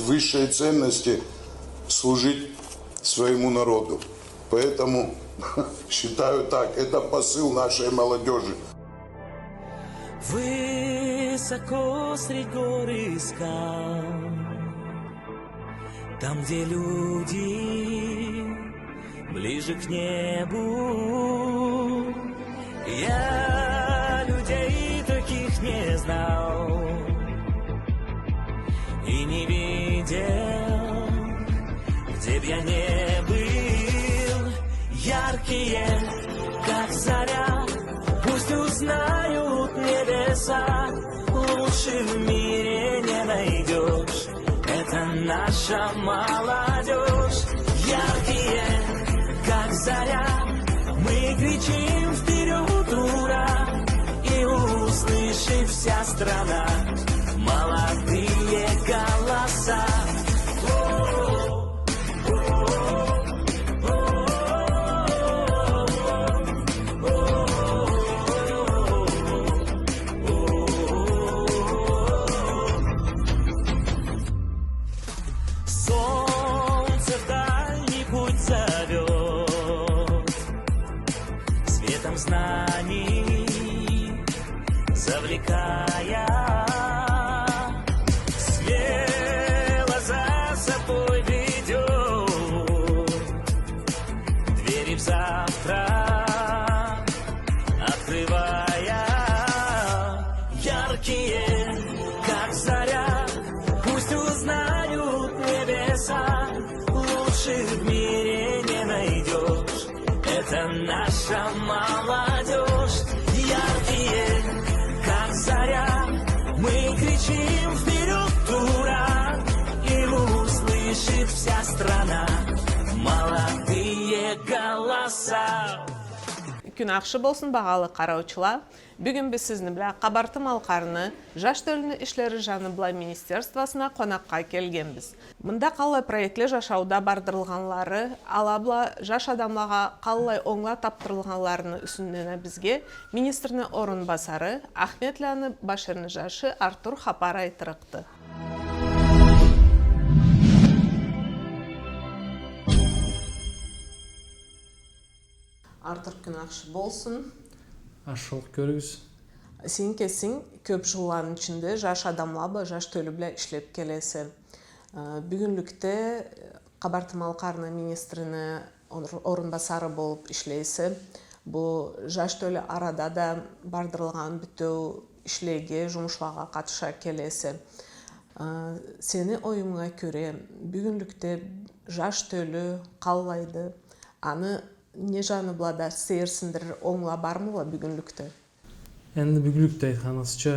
высшей ценности служить своему народу. Поэтому считаю так, это посыл нашей молодежи. Высоко средь гор и скал, там, где люди ближе к небу, я людей таких не знал и не видел, где б я не был. Яркие, как заря, пусть узнают небеса, лучше в мире не найдешь. Это наша молодежь. Яркие, как заря, мы кричим вперед, ура, и услышит вся страна молодые голоса. Солнце в дальний путь зовет, светом знаний завлекая, смело за собой ведет, двери в завтра открывая. Яркие, как заря, пусть узнают небеса, лучше в мире не найдешь. Это наша молодежь. Яркие, как заря, мы кричим вперед, ура, и услышит вся страна молодые голоса. Күн акшы болсын, бағалы қараучылар. Бүгін біз сізні біле қабартым алқарыны жаш төліні ішлері жаны бұлай министерствосына қонаққа келгенбіз. Мұнда қалай проектлі жашауда бардырылғанлары, алабла жаш адамлаға қалай оңла таптырылғанларыны үсіндені бізге министрінің орынбасары Ахметляны Баширны жашы Артур Хапар айтырықты. Артур, күн ақшы болсын. Ашылық көріңіз. Сен кесің көп жыллардың ішінде жаш адамлабы жаш төлі біле ішлеп келесі. Бүгінлікте Қабартымал қарны министрінің орынбасары болып ішлейсі. Бұл жаш төлі арада да бардырылған бүтеу ішлеге, жұмышлаға қатыша келесі. Сені ойымға көре бүгінлікте жаш төлі қаллайды, аны не жаны бұлада сейірсіндір оңла бар мұла бүгінлікті? Әнді бүгінлікті айтқанысыча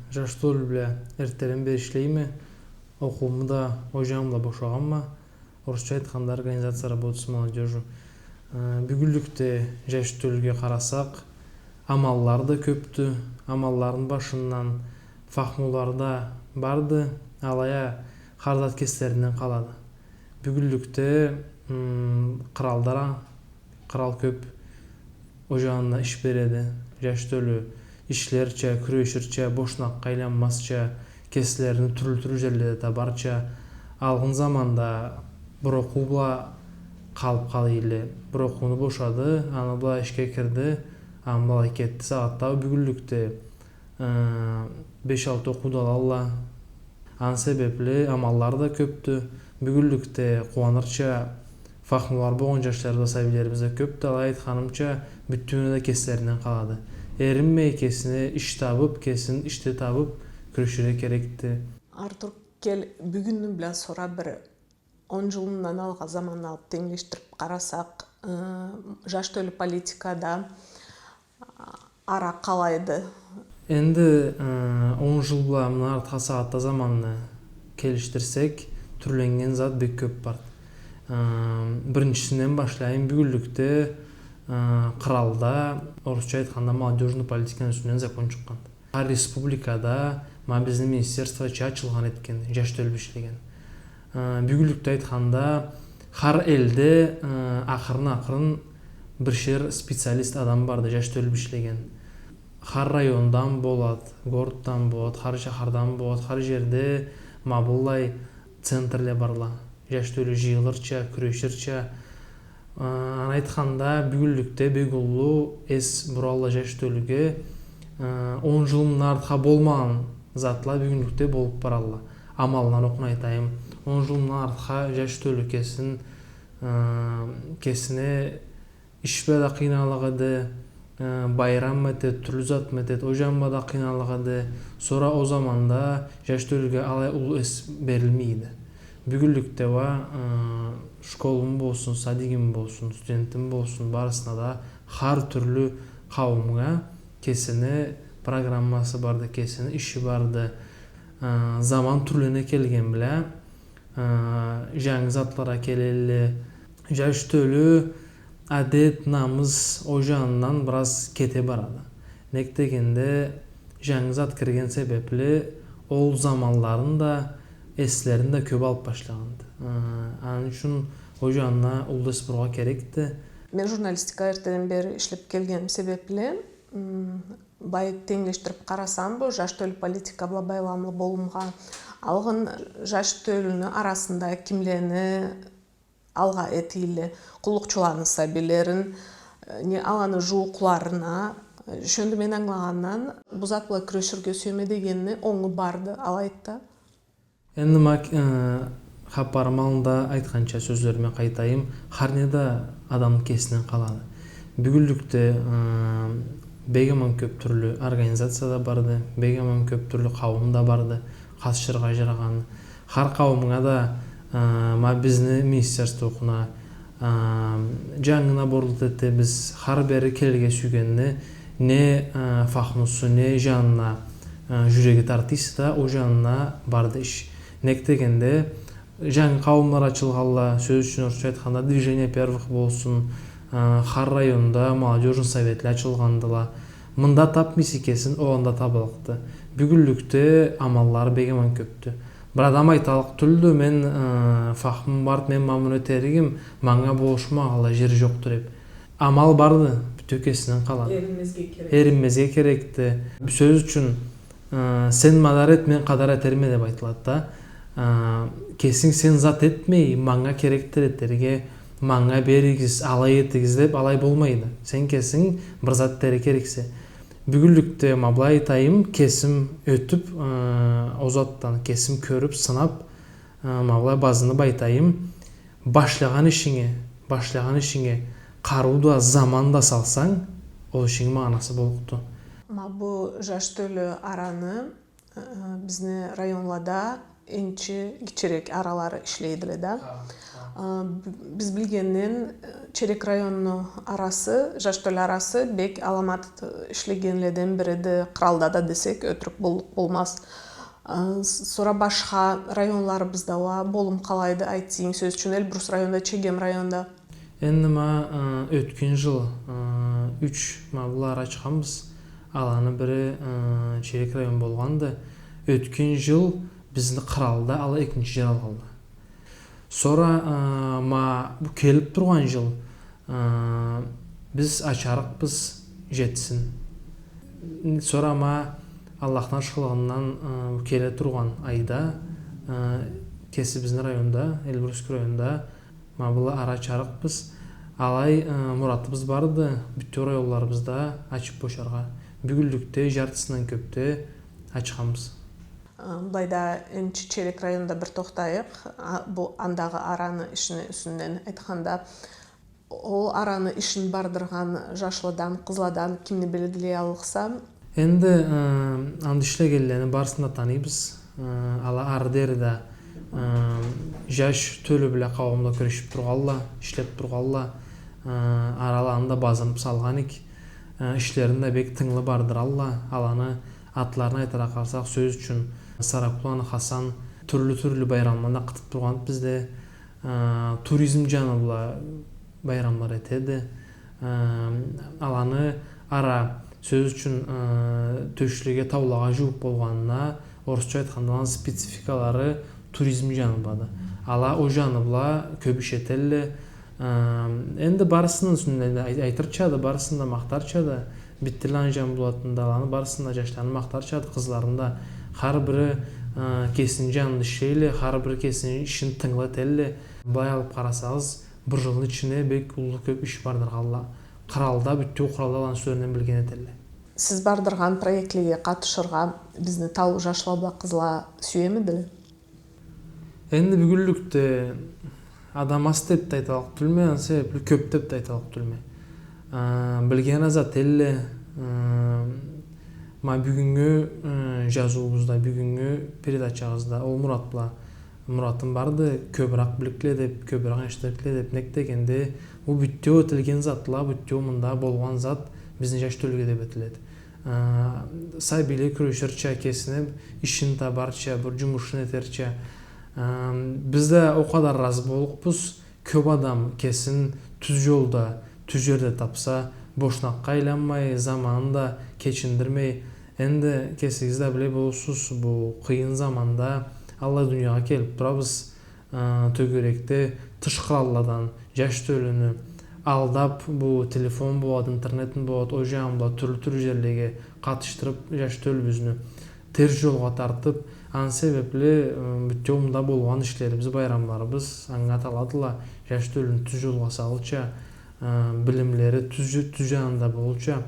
жаш төлі біле әрттерін бер ішлейме, оқуымы да ойжаңымда бошағанма, орысша айтқанда организация работасы молодежі. Бүгінлікте жаш төліге қарасақ, амаллар да көпті, амаллардың башынан фахмуларда барды, алая қардат кестерінен қалады. Бүгінлікте қырал көп ожағына іш береді. Жаш төлі ішлерче, күрешірче, бошнақ қайланмасча, кесілеріні түрлі жерлерді табарча. Алғын заманда бір оқу бұла қалып қалайлы. Бір оқуны бошады, аны бұла ішке кірді, аны бұла кетті сағаттау бүгінлікте 5-6 оқуды алалла. Аны себеплі амаллар да көпті. Бүгінлікте қуанырча фахмулар болған жаштарда сәбилерімізді көп дала айтқанымча бүттіуіне де кесілерінен қалады. Ерінмей кесіне іш табып, кесін іште табып күрешіре керекті. Артур, кел бүгіннің білен сора бір 10 жылынан алға заман алып теңлештіріп қарасақ, жаш төлі политикада ара қалайды. Енді 10 жыл бұла мұна артқа сағатта заманны келіштірсек, түрленген зат бек көп барды. Біріншісінен башлайын бүгінлікте қыралда, орысша айтқанда молодежный политиканың үстінен закон шыққан. Har республикада біздің министерство açılған еткен, жаш төліп ішлеген. Бүгінлікте айтқанда, har елде ақырын бір шер специалист адам барды, жаш төліп ішлеген. Har райондан болады, городтан болады, har шахардан болады, har жерде мабыллай центрле барла. Жаш төлү жыйылырча, күрөшүрча. Аны айтканда бүгүнлүктө бегуллу эс буралла жаш төлүгө 10 жылдын артка болмаган затла бүгүнлүктө болуп баралла. Амалынан окун айтайым. 10 жылдын артка жаш төлү кесине ишпе да кыйналыгыды, байрам метет, түрлүү зат метет, ожанба да кыйналыгыды. Сора о заманда жаш төлүгө алай улуу эс берилмейди. Бүгүнлүктө школум болсун, садигим болсун, студентим болсун, барысына да ар түрлүү кавымга кесине программасы барды, кесине иши барды. Заман түрлүнө келген биле жаңы затлар келели. Жаш төлү адет, намыс, ожанынан біраз кете барады. Нек дегенде жаңы зат кирген себепле ол заманларын да эслерин да көп алып башлаган. Анын үчүн ожанына улдес бурга керекти. Мен журналистика эртеден бери иштеп келгеним себепле бай теңдештирип карасам, бул жаш төлү политика була байламлуу болумга алган жаш төлүнүн арасында кимлерни алга этили, кулукчуларны сабилерин, аланы жуукларына. Ошондо мен аңлагандан бул зат була күрөшүргө сүймө дегенни оңу барды, ал айтты. Эndi хапар малында айтканча сөздөрүмө кайтайым, харнеда адамдын кесинен калады. Бүгүнлүктө бегеман көп түрлүү организация да барды, бегеман көп түрлүү кавым да барды, катышырга жараган. Har кавымга да бизни министерство окуна жаңына борулут этти. Биз har бери келге сүйгөнү не фахнусу, не жанына жүрөгү тартыйсы да о жанына барды иш. Нек дегенде жаңы кавымдар ачылганла, сөз үчүн орусча айтканда движение первых болсун, har районда молодежный советлер ачылгандыла. Мында тапмыйсы кесин, оонда табылыкты. Бүгүнлүктө амаллар бегеман көптү. Бир адам айталык түлдү, мен фахмым бар, мен мамун өтеригим, маңга болушмагала жери жокту деп. Амал барды, бүтө кесинен калат. Эринмезге керекти. Сөз үчүн сен мадар эт, мен кадар этерме деп айтылат да. Кесиң сен зат этмей, маңга керектереттерге маңга беригиз, алай этигиз деп алай болмайды. Сен кесиң бир заттары керексе. Бүгүнлүктө маблай айтайым, кесим өтүп, озаттан кесим көрүп, сынап, маблай базыны байтайым, башлаган ишиңе карууду заманда салсаң, ол ишиңин маанасы болукту. Бул жаш төлү араны биздин районларда энчи кичирээк аралары иштейдиле да. Биз билгенден Черек районунун арасы, жаш төлү арасы бек аламат иштегенлерден бириди. Кыралда да десек өтүрүк болмас. Сора башка районларыбызда болум калайды айтсаң, сөз үчүн Элбрус районунда, Чегем районунда. Эndi өткөн жыл 3 булар ачканбыз. Аланы бири Черек район болгонду. Өткөн жыл биздин Кыралда ал экинчи жер алганды. Сора бу келип турган жыл биз ачарыкпыз жетсин. Сора Аллахтын ашкылыгынан келе турган айда кеси биздин районда, Элбрус районунда бул ара чарыкпыз. Алай муратыбыз барды, бүттө районларыбызда ачып бошорго. Бүгүнлүктө жартысынан көптө ачканбыз. Байда энчи Черек районунда бир токтайык. Бул андагы араны ишине үстүнөн айтканда, ол араны ишин бардырган жашлардан, кызлардан кимди белгилей алсам? Энди анды иштегенлердин барысын да тааныйбыз. Ала ардерде жаш төлү биле кавымда күрөшүп турганла, иштеп турганла, араларында базынып салган эки. Ишлерин да бек тыңлы бардыралла. Аланы атларын айтара калсак, сөз үчүн Саракулан Хасан түрлүү байрамдарда кытып турган бизде. Туризм жаны була байрамдар этеди. Аланы ара сөз үчүн төшүлүгө таблага жууп болгонуна, орусча айтканда спецификалары туризм жаны бады. Ала о жаны була көп ишетелли. Энди барысынын үстүнөн айтырчады, барысында мактарчады. Биттилан жан болотунда аланы барысында жаштарын мактарчады, кызларында. Har biri кесин жанында иштейли, ар бир кесин ишин тыңлат эле. Былай алып карасаңыз, bir жылдын ичинде бек улуу көп иш бардыр кыралда, бүттүү куралда алган сөзүнөн билген этели. Сиз бардырган проектлерге катышырга бизни Талуу Жашлаба кызла сүйөмү? Энди бүгүнлүктө адам аз деп да айта алак билме, ал себеплүү көп деп да айта алак билме. Билген азат эле бүгүнгү жазуубузда, бүгүнгү передачабызда ол Муратым барды, көбүрөөк билгиле деп, көбүрөөк эчтиргиле деп нектегенде, бул бүттөө өтүлгөн затла, бүттөө мында болгон зат биздин жаш төлгө деп этилет. Сай биле күрөшөрчө кесине ишин табарча, бир жумушун этерче. Биз да о кадар ыраазы болуппуз. Көп адам кесин түз жолдо, түз жерде тапса, бошнакка айланмай, заманында кечиндирмей. Энди кесиңиз да биле болосуз, бул кыйын заманда Алла дүйнөгө келип турабыз. Төгөректе тышкыралладан жаш төлүнү алдап, бул телефон болот, интернеттин болот, ой жагымда түрлүү жерлерге катыштырып, жаш төлүбүздү терс жолго тартып, анын себепле бүттөө мында болгон иштерибиз, байрамдарыбыз аңа таладыла жаш төлүнү түз жолго салчу, билимлери түз жанында болчу.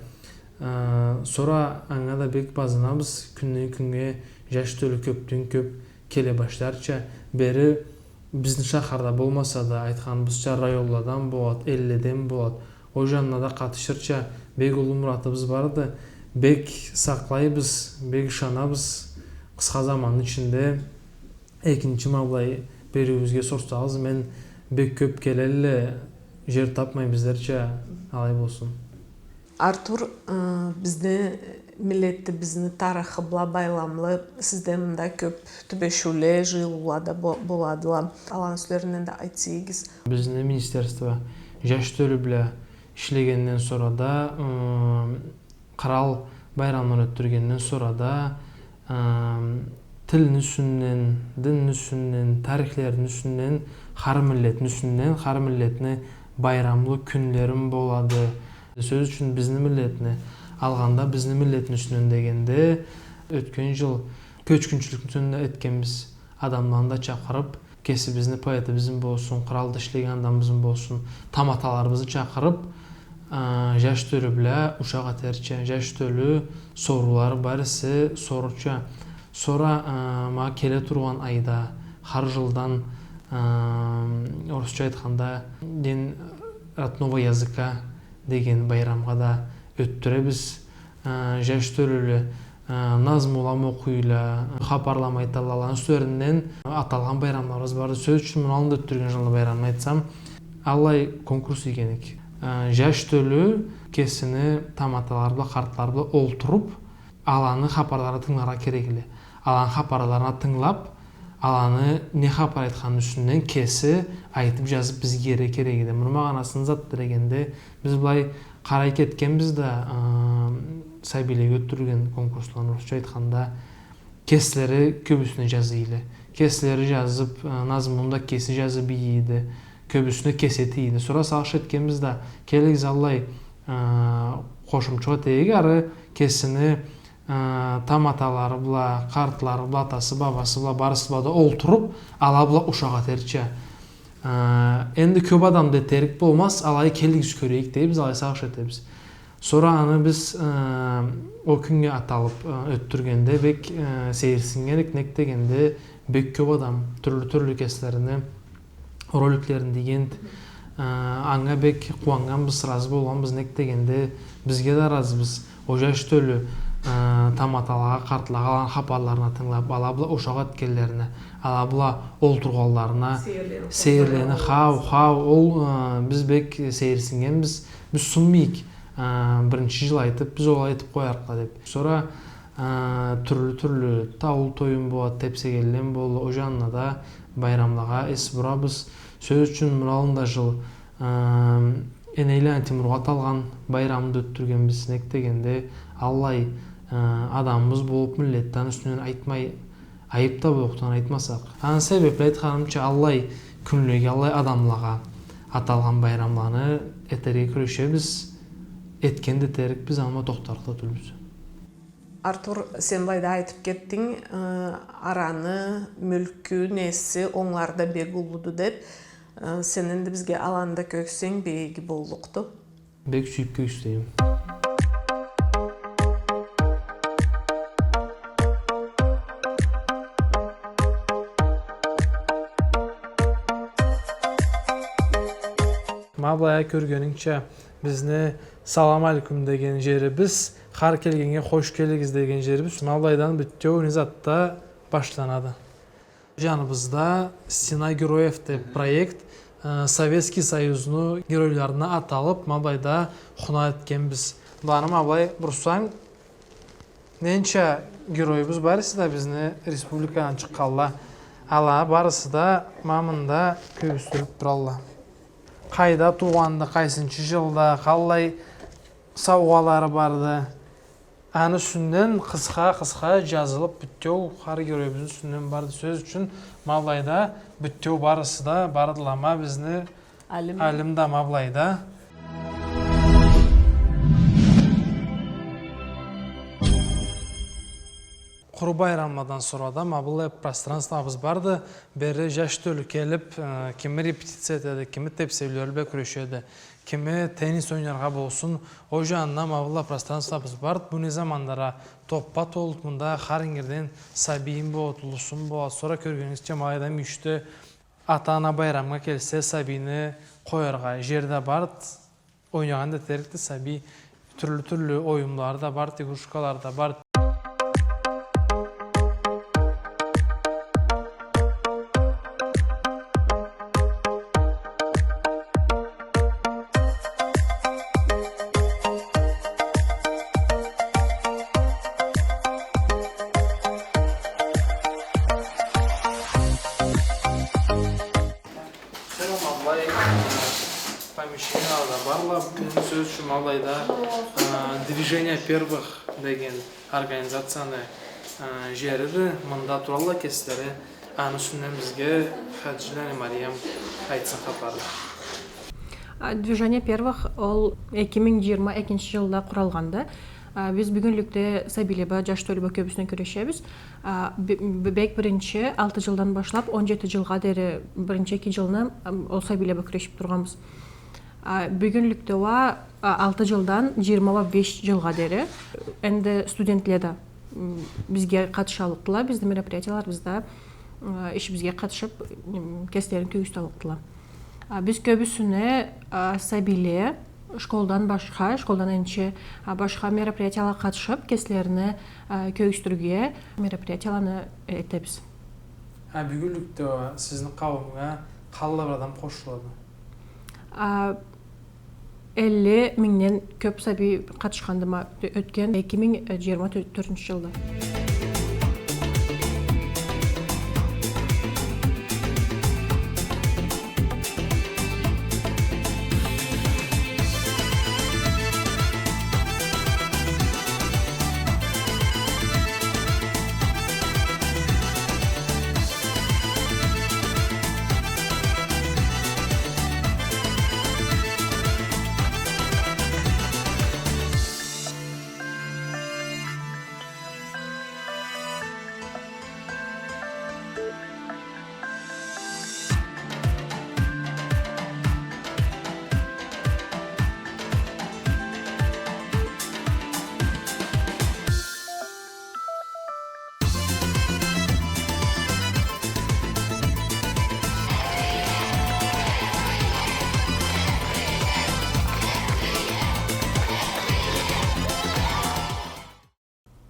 Сора аңа да бек базынабыз, күндөн күнгө жаш төлү көптөн көп келе баштарча. Бери биздин шаарда болмаса да айтканыбызча райондардан болот, элден болот, ой жанына да катышырча бек улуу муратыбыз барды. Бек саклайбыз, бек ышанабыз. Кыска замандын ичинде экинчи мабылай берүүбүзгө сорсаңыз, мен бек көп келе эле жер тапмайбыздерче, алай болсун. Артур, бизди милletти, биздин тарыхы була байламлы, сизде мында көп түбөшүүлөр, жыйылуулар да боладыла. Алан сөзлөрүнөн да айтсаңыз. Биздин министерство жаш төлү биле иштегенден sonra да, кырал байрамын өттүргөндөн sonra да, тилдин үстүнөн, диндин үстүнөн, тарихлердин үстүнөн, ар миллеттин үстүнөн, ар миллеттин байрамлуу күнлөрүн болду. Сөз үчүн биздин миллетни алганда, биздин миллеттин үстүнөн дегенде, өткөн жыл көчкүнчүлүктүн эткенбиз адамдарды да чакырып, кесибибиздин поэтибиздин болсун, кыралда иштеген адамыбыздын болсун, таматаларыбызды чакырып, жаш төлү биле ушак атерчи, жаш төлү соорулары барысы сооручу. Сора мага келе турган айда, ар жылдан, орусча айтканда, день родного языка деген байрамга да өттүрөбүз. Жаш төлү назм улам окуйла, хабарлама айталы, алан сөзүнөн аталган байрамдарыбыз бар. Сөз үчүн муну өттүргөн жылы байрамын айтсам, алай конкурс ийгенек. Жаш төлү кесини таматалар биле, карттар биле олтуруп, аланы хабарларын тыңларга керек эле. Алан хабарларын тыңлап, аланы не хабар айтканын үстүнөн кеси айтып жазып бизге керек эле. Муну мага анасын зат дегенде, биз былай карай кеткенбиз да, сай билеге өттүргөн конкурстун орусча айтканда кесилери көбүсүнө жазыйлы. Кесилери жазып, назмунда кеси жазып ийди, көбүсүнө кесети ийди. Сора салыш эткенбиз да, келегиз алай кошумча теги ары кесини таматалары була, картлары була, атасы, бабасы була, барысы була олтуруп, ала була ушак атерчи. Энди көп адамды терик болмас, алай келигиз көрөйүк дейбиз, алай салыш этебиз. Сора аны биз о күнгө аталып өттүргөндө бек сейирсингенек, нектегенде бек көп адам түрлүү кесилерини, роликлерин деген, аңа бек кубанганбыз, ыраазы болгонбуз, нектегенде бизге да ыраазыбыз. О жаш төлү таматалага, картлага алган хабарларына тыңлап, ала була ушак аткенлерине, ала була олтурганларына сейирлени хау, ол биз бек сейирсингенбиз. Биз сунмайык, биринчи жыл айтып, биз ол айтып кояркла деп. Сора түрлүү табыл тоюн болот, тепсегелден болду, о жанына да байрамлага эс бурабыз. Сөз үчүн муралында жыл Энейлен Тимурга аталган байрамды өттүргөнбүз, нектегенде аллай адамыбыз болуп миллеттин үстүнөн айтмай, айыпта болуктан айтмасак. Анын себеби айтканымча, аллай күнлүгү, аллай адамларга аталган байрамларны этерге күрөшөбүз, эткенде терикпиз, ама токторлукта өтүлбүз. Артур, сен байда айтып кеттің, араны, мүлкі, несі оңларда бек ұлыды деп. Сен енді бізге аланда көксең бегі болдықты. Бек сүйіп көкстейім. Маблая көргеніңше бізді салам алейкум деген жері біз, қар келгенге қош келіңіз деген жері біз. Маблайдан бүттеу низатта башланады. Жаныбызда «Стена героев» деп проект Советский Союзның геройларына аталып, Маблайда құна еткен біз. Бұланы Маблай бұрсаң, ненше геройбыз барысы да бізді республикадан шыққалла. Ала барысы да мамында көбістіріп тұралла. Қайда туғанды, қайсыншы жылда, қалай сауғалары барды. Әні үстінден қысқа жазылып бүттеу қар геройбіздің үстінден барды. Сөз үшін Маблайда бүттеу барысы да бардылама бізді әлімда Маблайда. Құры байрамадан сұрада Маблай пространствабыз барды. Бері жаш төлі келіп, кемі репетиция етеді, кемі тепсевлербе күрешеді, кемі теннис ойнарға болсын. О жанына Маблай пространствабыз барды. Бұны замандара топпа толып мұнда қарыңгерден сабиін болады, ұлысын болады. Сора көргеніңізше Маблайда мүйшті ата-ана байрамға келсе сабиіні қойырға жерді барды. Ойнағанда терікті саби түрлі ойымлары да барды, игрушкалар да барды. Помещенияда барлап, сөз үшін Маблайда «Движение первых» деген организацияны жерірі, мұнда туралы кестері әні үстінен бізге Хаджилани Мариям айтсын қапарды. «Движение первых» ол 2022 жылда құралғанды. Біз бүгінлікте сәбилебі, жаш төлібі көбісінен көрешебіз. Бек бірінші 6 жылдан башлап 17 жылға дәрі бірінші 2 жылына ол сәбилебі көрешіп тұрғанбыз. Бүгінлікте 6 жылдан 25 жылға дәрі. Әнді студентледі бізге қатышалықтыла, бізді мероприятиялар бізді бізге қатышып кестерін көгісті алықтыла. Біз көбісіне сәбиле школдан әнші башқа мероприятияға қатышып, кесілеріні көгістіруге мероприятияланы етебіз. Бүгінлікте сіздің қауымға қалылар адам қошылады? 50 мыңнен көп сәби қатышқандыма өткен 2024 жылда.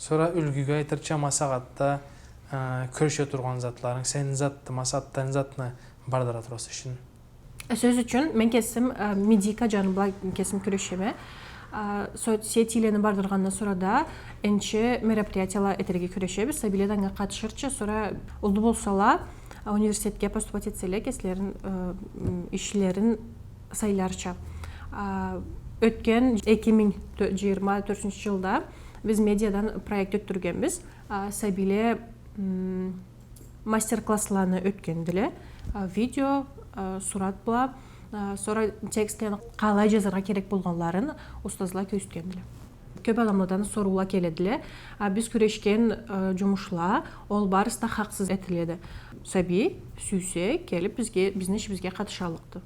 Sonra үлгіге айтырча масағатта көрше тұрған затларың, сәнін затты, масаттан затны бардыра тұрасы үшін? Сөз үшін, мен кесім медика жанымла кесім күрешеме. Сетилені бардырғанна сұрада әнші мероприятияла әтерге күрешебіз. Сәбиледанға қатышырчы, сұра ұлды болсала университетке поступать етселе кесілерін ішілерін сайларча. Өткен 2024 жылда біз медиадан проект өттіргенбіз. Сәбиле мастер-классланы өткенділі. Видео, сурат бұла, сора текстлен қалай жазарға керек болғанларын ұстазыла көсткенділі. көп адамдардан сорула келедиле. Биз күрешкен жумушла ол барыста хаксыз этиледі. Саби сүйсе келип биздин ишибизге катыша алыкты.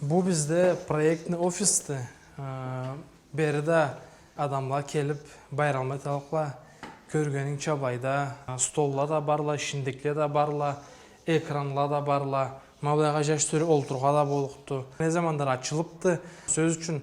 Бұл бізде проектный офисті. Берді адамла келіп байрамы талықла, көргенің чабайда, столла да барла, шиндекле да барла, экранла да барла, мабылайға жаш түрі олтырға да болықты. Не замандар açılıpты. Сөз үшін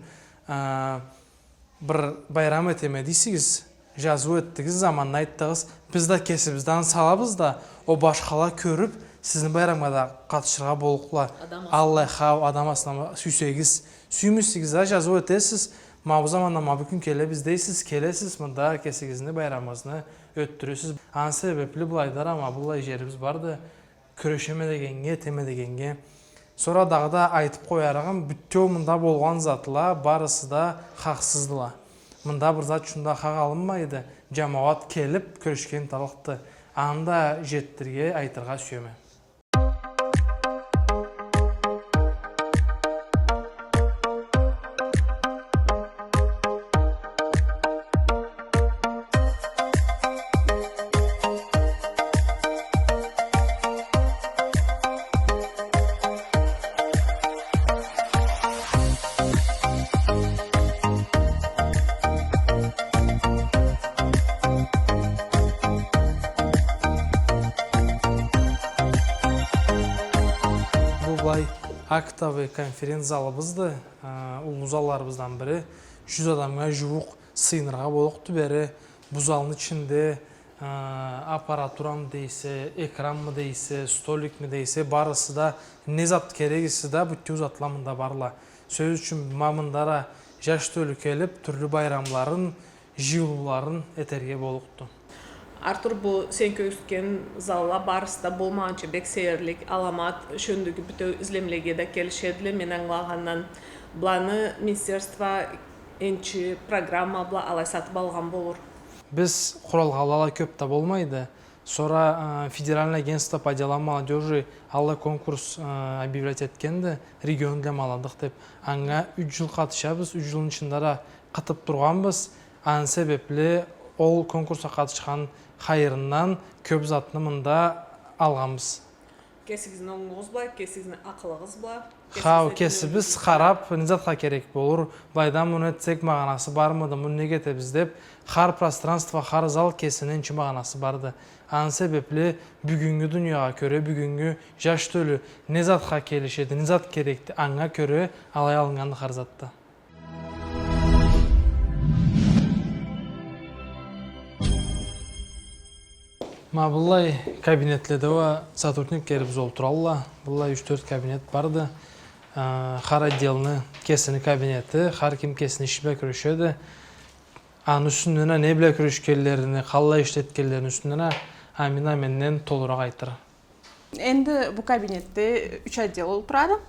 бір байрам етеме дейсігіз, жазу өттігіз, заманын айттығыз, біз да кесібіздан салабыз да, о башқала көріп, сіздің байрамға да қатышырға болықла. Аллай хау адам асына сүйсегіз, сүймісігіз да жазу өтесіз. Ма бұл заманда ма бүкін келе біздейсіз, келесіз, мұнда кесігізні байрамызны өттіресіз. Ан себеплі бұлайдар, ама бұлай жеріміз барды. Күрешеме дегенге, теме дегенге. Сора дағда айтып қоярығым, бүттеу мұнда болған затыла, барысы да қақсыздыла. Мұнда бір зат шында қақ алынмайды. Жамауат келіп, күрешкен талықты. Анда жеттірге айтырға сүйеме. Актовый конференц-залыбызды, улуу залларыбыздан бири 100 адамга жуук сыйнырга болукту бери. Бу залдын ичинде аппаратурам дейсе, экранмы дейсе, столикми дейсе, барысы да не зат керегиси да бүттүү затламында барла. Сөз үчүн мамындара жаш төлү келип, түрлүү байрамларын, жыйылууларын этерге болукту. Артур, бұл сен көкскен залла барыста болмағанчы бек сейірлік аламат шөндігі бүтеу izlemлеге де келішеділі. Мен аңлағаннан бұланы министерство енчі программа бұла алай сатып алған болыр. Біз құралғалала көп та болмайды. Сора федеральное агентство по делам молодежи алла конкурс объявлять еткенді регион для молодых деп. Аңа 3 жыл қатышабыз, 3 жылын ішіндара қатып тұрғанбыз. Ан себеплі ол конкурсқа қатышқан қайырынан көп затны мында алғанбыз. Кесігізін оңыңыз бұла, кесігізін ақылығыз бұла. Хау, кесібіз қарап, низатқа керек болыр. Байдан мұны өтсек мағанасы бар мыды, мұны не кетебіз деп, қар пространство, қар зал кесінен чы мағанасы барды. Ан себеплі бүгінгі дүнияға көре, бүгінгі жаш төлі низатқа келішеді, низат керекті аңға көре алай алынғанды қарзатты. Ма бұлай кабинетледі ва сотрудник келіп зол тұралла. Бұлай 3-4 кабинет барды. Қар отделіні кесіні кабинеті, қар кем кесіні ішібе күрешеді. Ан үстініне не біле күрешкелеріні, қалла іштеткелерін үстініне амина меннен толырақ айтыр. Енді бұл кабинетте 3 отдел тұрады.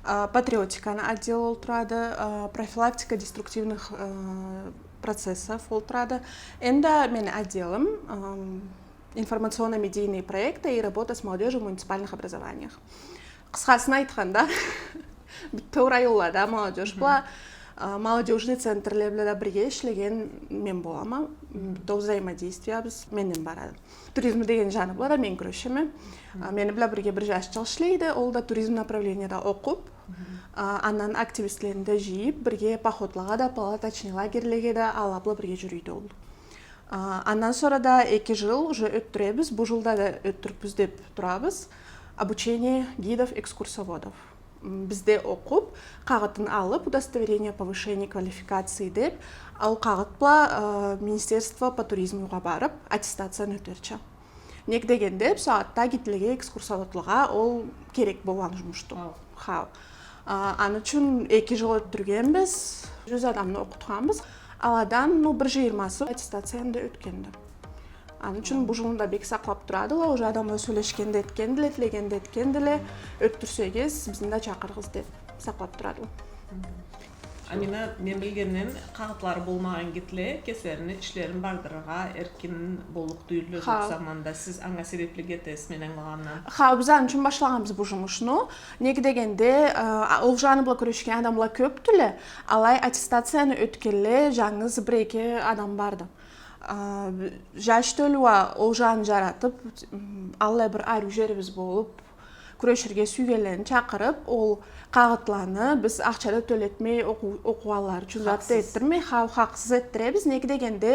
Патриотиканы отдел тұрады, профилактика деструктивных процессов тұрады. Енді мен отделім информационно-медийные проекты и работа с молодежью в муниципальных образованиях. Қысқасын айтқанда, тура юллада молодежь была, молодежный центрлерде бірге ішлеген мен болама, до взаимодействия біз менен барады. Туризм деген жаны болады, мен күрешеме. Мені біла бірге бір жас жыл ішлейді, ол да туризм направленияда оқып, анан активистлерінде жиып, бірге походлаға да, палаточный лагерлеге да алаплы бірге жүрейді ол. Андан sonra da 2 жыл уже өттіреміз, бұл жылда да өттіріпіз деп тұрабыз. Обучение гидов, экскурсоводов. Бізде оқып, қағытын алып, удостоверение повышения квалификации деп, ал қағытпла Министерство по туризмуға барып, аттестацияны өтерчі. Нек дегенде, саатта гитліге экскурсоводлыға ол керек болған жұмышты. Аны үшін 2 жыл өттіргенбіз, 100 адамны оқытқанбыз. Аладан 120-сы аттестацияны өткенді. Аны үшін бұл жылында бек сақлап тұрадыла, уже адамы сөйлешкенде еткенділі, тілегенде еткенділі, өттірсегіз, біздің да чақырғыз деп сақлап тұрадыла. Амина, мен билгенден кагытлары болмаган кетле кесерини ишлерин бардырга эркин болук дүйүлө Ха. заманда сиз аңа себеплик кетесиз мен аңлагандан. Ха, biz an için başlaganбыз bu жұмышну. Неге дегенде, ол жаны бula көрүшкөн адамлар көп түле. Алай аттестацияны өткеле жаңыз бір-екі адам барды. Жаш төлүва ол жаны жаратып, алла бір ару жерибиз болуп, күрөшөргө сүйгөнлөрүн чакырып, ол кагытланы биз акчада төлөтмей окугалар үчүн затты эттирмей, хаксыз эттиребиз. Неге дегенде,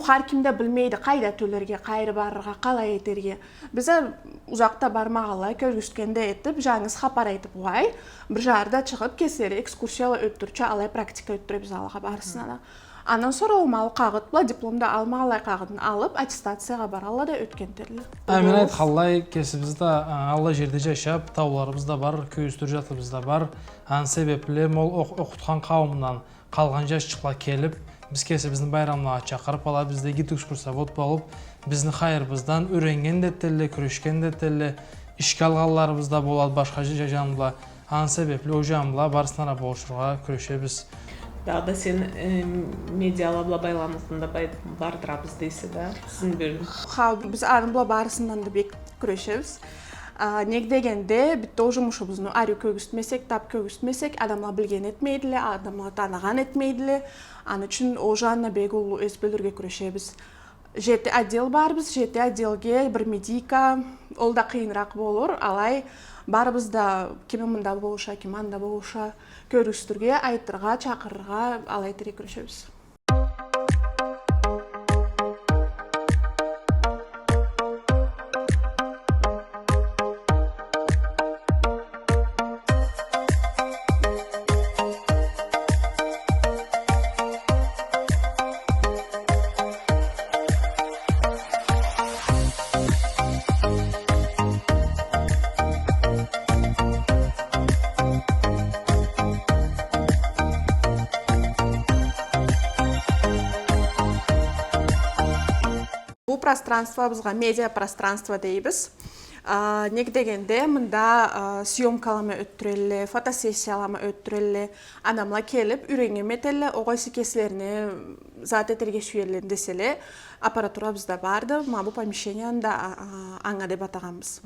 har kimde bilmeydi qayda tölerge, qayri barırga, qalay eterge. Bize uzakta barmağala körgüstkende etip, жаңыз хапар айтып вай, bir jarda çıkıp keseri ekskursiyala öttürçe alay praktika öttüre biz alağa barısına da. Анан sonra olmalı kağıtla diplomda almağalay kağıtını alıp attestацияға барала да өткентерли. Мен айткалай кесибизде алла жерде жашап, тауларыбыз да бар, көөстүр жатыбыз да бар. Ан себепле мол окуткан кавымдан калган жашчылар келип, biz kesibizin bayramlarına çakırıp ala bizde git ekskursiyat bolup, bizni hayırımızdan öğrengen de telle, körüşken de telle, işgal alğanlarımız da bolad, başka janımla, an sebeple o janımla barısına boğuşurga körüşebiz. Daha da sen medialabla baylanmasında bardırabız deyse de sizin bölüm. Ha, biz arınbla barısından da bek körüşebiz. Неге дегенде бітті ол жұмышыбызны әрі көгістмесек, тап көгістмесек, адамла білген етмейділі, адамла таныған етмейділі. Аны үшін ол жанына бек ол өз бөлірге күрешебіз. Жеті отдел барбыз, жеті отделге бір медика, ол да қиынрақ болыр. Алай барбызда кеме мында болуша, кеме анда болуша, көрістірге, айтырға, чақырға, алай тірек күрешебіз. Bu пространство бізға медиа пространство дейбіз. Неге дегенде, мында съемкалама өттүрелі, фотосессиялама өттүрелі, адамла келіп, үйренген метелі, оғайсы кесілеріне зат етерге сүйерлен деселі, аппаратура бізде барды, ма бұл помещенияны аңа деп атағанбыз.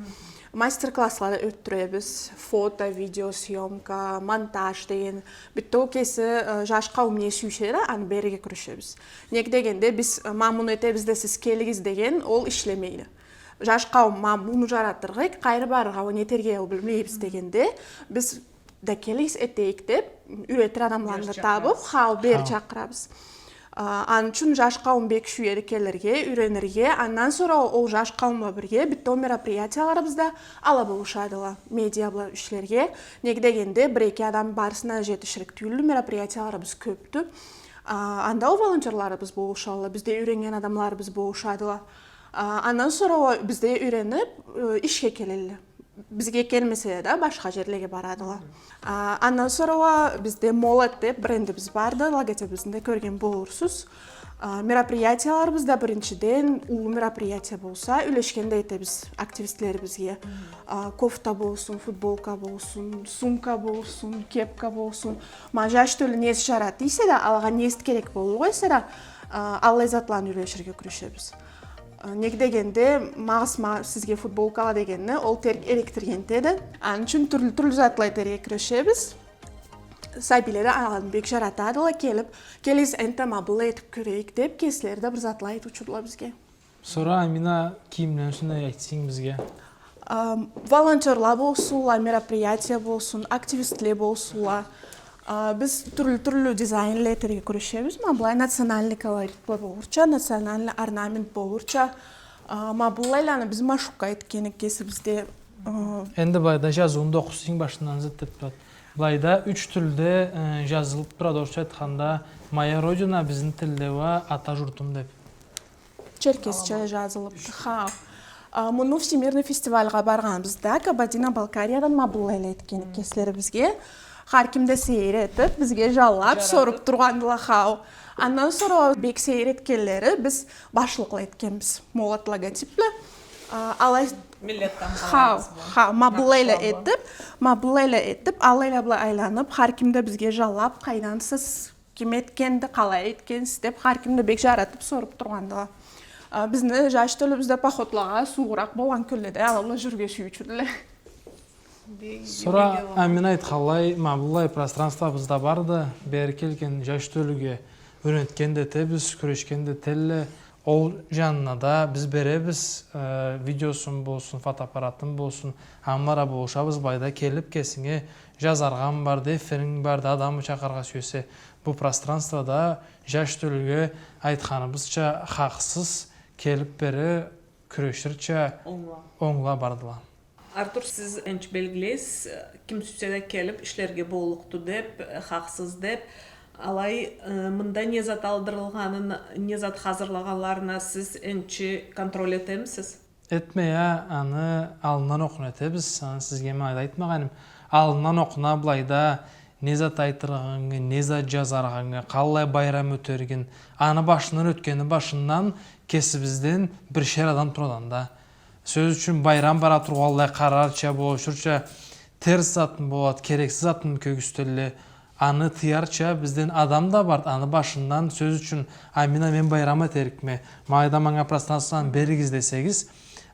Мастер-класслары өттүребіз, фото, видео, съемка, монтаж деген, бітті о кесі жаш қауымне сүйшері, аны береге күрешебіз. Неге дегенде, біз мамын өтебізде сіз келігіз деген, ол ішлемейді. Жаш қауым мамыны жараттырғайық, қайры барыға оны етерге ол білмейбіз дегенде, біз да келігіз етейік деп, үйретір адамларды табып, хал бері чақырабыз. Ан үшін жаш қауым бек шүйері келерге, үйренерге, аннан sonra ол жаш қауымла бірге бітті о мероприятияларыбызда ала болушадыла медиабла үшлерге. Неге дегенде, бір-екі адам барысына жетішірік түйілі мероприятияларыбыз көпті. Анда о волонтерларыбыз болушалы, бізде үйренген адамларыбыз болушадыла. Андан sonra бізде үйреніп ішке келелі. Бізге келмесе де башқа жерлерге барадыла. Андан sonra бізде молот деп брендіміз барды, логотипімізді көрген болурсыз. Мероприятияларыбызда біріншіден улы мероприятия болса, үлешкенде етебіз активистлерімізге. Кофта болсын, футболка болсын, сумка болсын, кепка болсын. Жаш төлі несі жарат дейсе де, алға несі керек болу қойса да, алла затлан үлешерге күрешебіз. Неге дегенде, мағыз сізге футболкала дегенне, ол терк электірген деді. Ан үшін түрлі затлай терге күрешебіз. Сәбилері ағын бек жаратадыла келіп, келіз әнті мабылы етіп көрейік деп, кесілерді бір затлай ұчырла бізге. Sonra Amina kiyimden üstüne айтсың бізге? Волонтерлар болсула, мероприятия болсын, активистлер болсула. Біз түрлі дизайнлер терге күрешебіз. Бұлай национальный колорит болурча, национальный орнамент болурча. Бұлайланы біз машуққа еткені кесі бізде. Енді байда жазуында оқысың башынан зіттеп тұрады. Былайда 3 тілде жазылып тұрады, орысша айтқанда «Моя родина біздің тілде ва ата жұртым» деп. Черкесче жазылыпты. Мұны всемирный фестивальға барғанбызда Кабардино-Балкариядан бұлайлы еткені кесілері бізге. Har kimde seyir etip, bizge jallap, sorup turgandıla xau. Andan sonra bek seyir etkenleri biz başlıqla etkenmiz. Molot logotiple. алай Миллеттен мабылайла етіп, алайла бұлай айланып, харкимді бізге жалап, қайдан сіз кем еткенді, қалай еткенсіз деп, харкимді бек жаратып сорып тұрғандыға. Бізді жаш төлі бізді пахотлаға суғырақ болған көлледі, алала жүрге сүйчүділі. Сұра Амина айтқалай, мабылай пространство бізді барды, бәрі келген жаш төліге өренткенде те біз, күрешкенде телі, ол жанына да біз беребіз, видеосын болсын, фотоаппаратын болсын, амара болышабыз байда келіп кесіңе жазарған бар, деферің бар, адамы чақарға сүйесе. Бұл пространствода жаш төліге айтқанымызша хақсыз келіп бері күрешірча оңла бардыла. Артур, сіз әнші белгілейсіз, кім сүседе келіп ішлерге болуқты деп, хақсыз деп, алай мында незат алдырылғанын, незат хазырлағанларына сіз әнші контроль етемісіз? Етмея, аны алынан оқын етебіз, сізге мен айтмағаным. Алынан оқына бұлайда незат айтырғанғы, незат жазарғанғы, қалай байрам өтерген, аны башынан өткені башынан кесібізден бір шер адам тұрдан да. Сөз үшін байрам бара тұрғалай қарарча болышырча, терс затын болады, керексіз затын көгістелі, аны тиярча бізден адам да бар, аны башынан сөз үшін Амина мен байрама терікме, майда маңа пространстводан берігіз десегіз,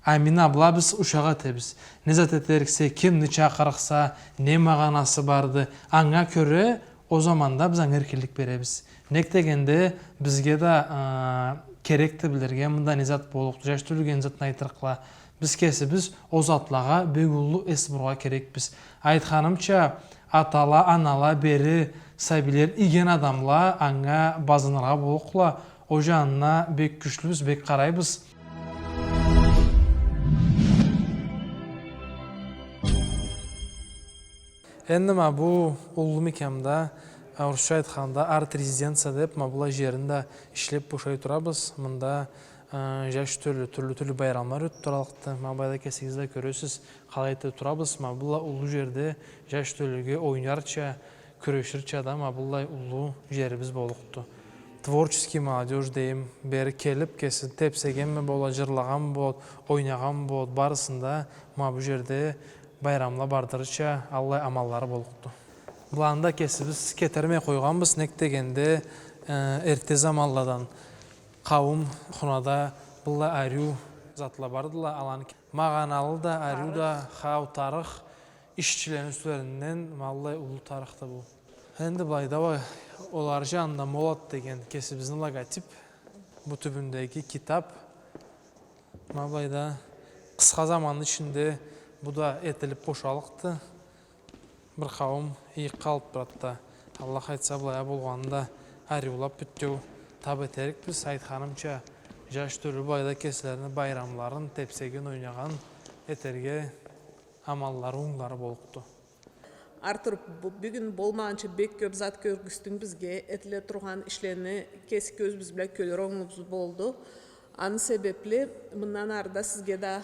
Амина бұла біз ұшаға тебіз. Незат етеріксе, кемні чақырықса, не мағанасы барды, аңа көрі, о заманда біз аңыркелік беребіз. Нектегенде бізге да керекті білерге, мұнда незат болуқты, жаш төліген затын айтырықла. Біз кесі біз озатлаға бегулу эсбұрға керек біз. Айтқанымча, атала, анала, бері, сәбилер, иген адамла, аңа базынырға болуқла, о жанына бек күшлібіз, бек қарайбыз. Енді бұл ұлы мекемда, орысша айтқанда арт резиденция деп, бұла жерінде ішлеп бұшай тұрабыз. Мұнда жаш түрлі байрамлар өтті тұралықты. Байда кесіңізді көресіз, қалайты тұрабыз. Бұла ұлы жерде жаш түрліге ойнарча, күрешірча да бұлай ұлы жеріміз болуқты. Творческий молодежь дейім, бәрі келіп, кесін тепсеген ме бола, жырлаған бол, ойнаған бол, барысында бұл жерде байрамла бардырыча аллай амаллары болуқты. Бұланда кесібіз кетерме қойғанбыз, нектегенде әрте замалладан қауым құнада бұлла әрю затла бардыла алан. Мағаналы да, әрю да, қау тарық, ішчілен үстерінен маллай ұлы тарықты бұл. Енді бұлайда олар жанында молат деген кесібіздің логотип, бұл түбіндегі китап. Бұлайда қысқа заманның ішінде бұл да етіліп бошалықты. Бір қауым иық қалып бұратта. Аллах айтса бұлая болғанында әрюлап бүттеу таб етерік біз айтқанымша жаш түрлі байда кесілеріні байрамларын тепсеген ойнаған етерге амаллары оңлары болықты. Артур, бүгін болмағанша бек көп зат көргістің бізге әтілі тұрған ішлеріні кесі көз біз біле көлер оңымыз болды. Аны себеплі мұнан арда сізге да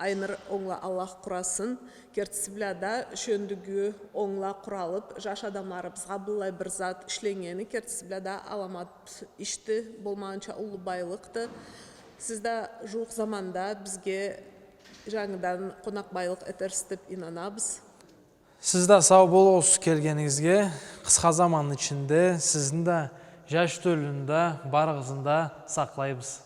айныр оңла Аллах құрасын, кертісі біле да шөндігі оңла құралып, жаш адамларымызға бұлай бір зат ішленгені кертісі біле да аламат ішті, болмағанша ұлы байлықты. Сізді жуық заманда бізге жаңыдан қонақ байлық әтерістіп инанабыз. Сізді сау болуыз келгеніңізге қысқа заманның ішінде сіздің де жаш төлінде барығызында сақлайбыз.